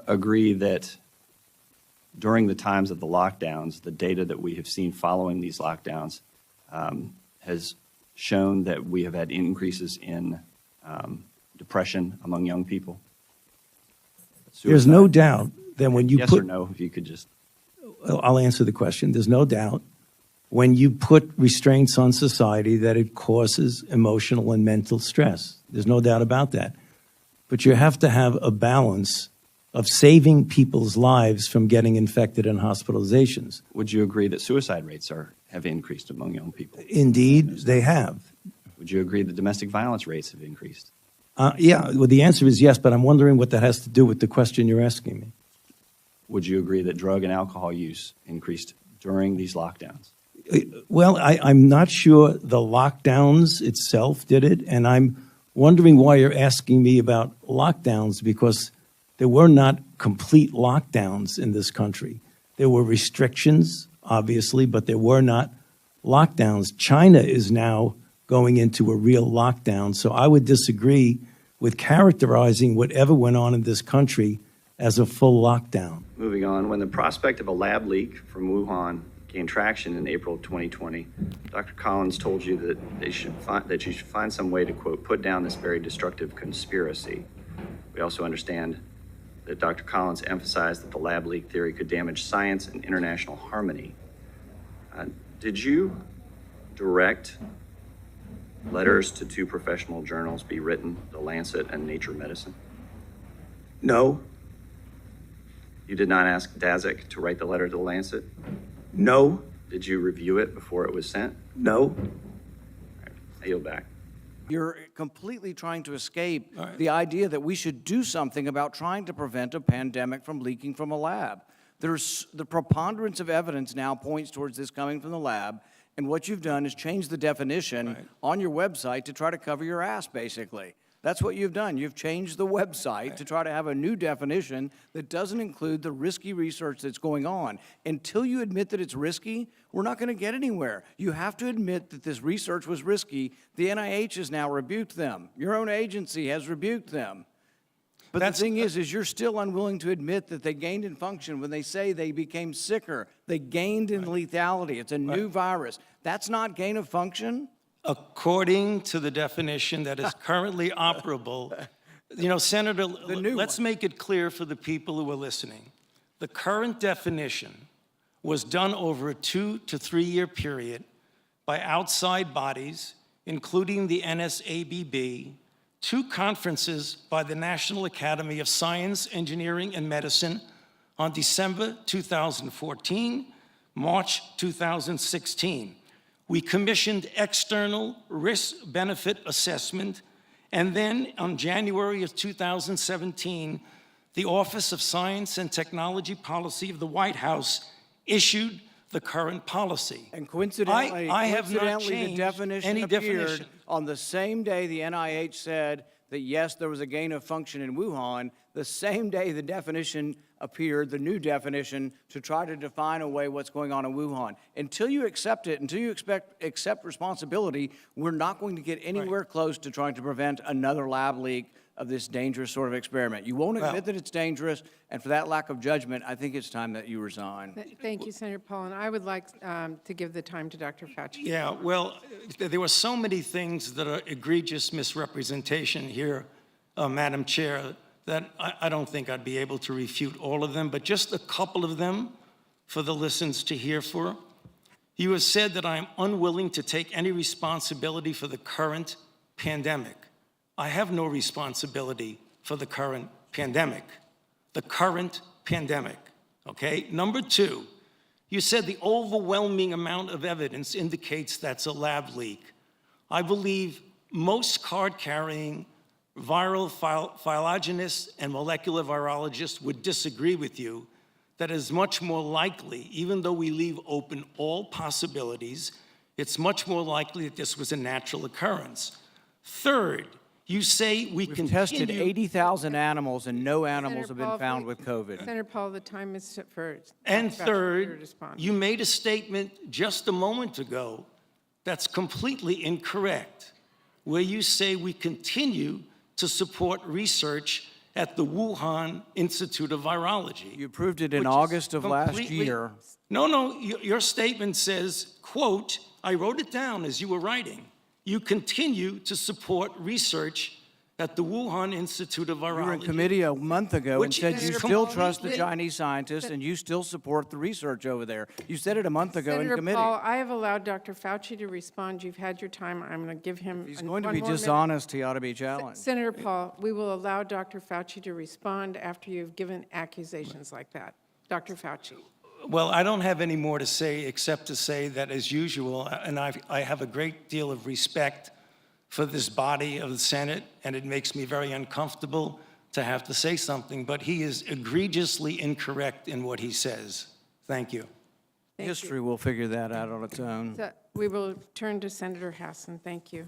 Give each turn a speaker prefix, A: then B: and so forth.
A: agree that during the times of the lockdowns, the data that we have seen following these lockdowns has shown that we have had increases in depression among young people? Suicide.
B: There's no doubt that when you
A: yes or no, if you could just...
B: I'll answer the question. There's no doubt when you put restraints on society that it causes emotional and mental stress. There's no doubt about that. But you have to have a balance of saving people's lives from getting infected and hospitalizations.
A: Would you agree that suicide rates have increased among young people?
B: Indeed, they have.
A: Would you agree that domestic violence rates have increased?
B: Yeah, well, the answer is yes, but I'm wondering what that has to do with the question you're asking me.
A: Would you agree that drug and alcohol use increased during these lockdowns?
B: Well, I'm not sure the lockdowns itself did it, and I'm wondering why you're asking me about lockdowns, because there were not complete lockdowns in this country. There were restrictions, obviously, but there were not lockdowns. China is now going into a real lockdown, so I would disagree with characterizing whatever went on in this country as a full lockdown.
A: Moving on, when the prospect of a lab leak from Wuhan gained traction in April of 2020, Dr. Collins told you that you should find some way to, quote, put down this very destructive conspiracy. We also understand that Dr. Collins emphasized that the lab leak theory could damage science and international harmony. Did you direct letters to two professional journals be written, The Lancet and Nature Medicine?
B: No.
A: You did not ask Daszak to write the letter to The Lancet?
B: No.
A: Did you review it before it was sent?
B: No.
A: All right, I yield back.
C: You're completely trying to escape the idea that we should do something about trying to prevent a pandemic from leaking from a lab. There's the preponderance of evidence now points towards this coming from the lab, and what you've done is change the definition on your website to try to cover your ass, basically. That's what you've done. You've changed the website to try to have a new definition that doesn't include the risky research that's going on. Until you admit that it's risky, we're not going to get anywhere. You have to admit that this research was risky. The NIH has now rebuked them. Your own agency has rebuked them. But the thing is you're still unwilling to admit that they gained in function when they say they became sicker. They gained in lethality. It's a new virus. That's not gain of function?
D: According to the definition that is currently operable, you know, Senator, let's make it clear for the people who are listening. The current definition was done over a 2 to 3 year period by outside bodies, including the NSABB, 2 conferences by the National Academy of Science, Engineering, and Medicine on December 2014, March 2016. We commissioned external risk-benefit assessment, and then on January of 2017, the Office of Science and Technology Policy of the White House issued the current policy.
C: And coincidentally,
D: I have not
C: the
D: changed
C: definition
D: any
C: appeared
D: definition.
C: on the same day the NIH said that yes, there was a gain of function in Wuhan, the same day the definition appeared, the new definition, to try to define away what's going on in Wuhan. Until you accept it, until you accept responsibility, we're not going to get anywhere close to trying to prevent another lab leak of this dangerous sort of experiment. You won't admit that it's dangerous, and for that lack of judgment, I think it's time that you resign.
E: Thank you, Senator Paul, and I would like to give the time to Dr. Fauci.
D: Yeah, well, there were so many things that are egregious misrepresentation here, Madam Chair, that I don't think I'd be able to refute all of them, but just a couple of them for the listeners to hear for. You have said that I am unwilling to take any responsibility for the current pandemic. I have no responsibility for the current pandemic. The current pandemic, okay? Number 2, you said the overwhelming amount of evidence indicates that's a lab leak. I believe most card-carrying viral phylogenists and molecular virologists would disagree with you that is much more likely, even though we leave open all possibilities, it's much more likely that this was a natural occurrence. Third, you say
C: We've tested 80,000 animals and no animals have been found with COVID.
E: Senator Paul, the time is for
D: And
E: Dr. Fauci
D: third,
E: to respond.
D: you made a statement just a moment ago that's completely incorrect, where you say we continue to support research at the Wuhan Institute of Virology.
C: You approved it in
D: which is
C: August of last
D: completely-
C: year.
D: No, your statement says, quote, I wrote it down as you were writing. You continue to support research at the Wuhan Institute of Virology.
C: You were in committee a month ago and
D: Which
C: said
D: is
C: you still trust the
D: completely-
C: Chinese scientists and you still support the research over there. You said it a month ago in
E: Senator
C: committee.
E: Paul, I have allowed Dr. Fauci to respond. You've had your time. I'm going to give him
C: He's
E: one
C: going to
E: more
C: be
E: minute.
C: dishonest, he ought to be challenged.
E: Senator Paul, we will allow Dr. Fauci to respond after you've given accusations like that. Dr. Fauci.
D: Well, I don't have any more to say except to say that, as usual, and I have a great deal of respect for this body of the Senate, and it makes me very uncomfortable to have to say something, but he is egregiously incorrect in what he says. Thank you.
E: Thank you.
C: History will figure that out on its own.
E: So we will turn to Senator Hassan. Thank you.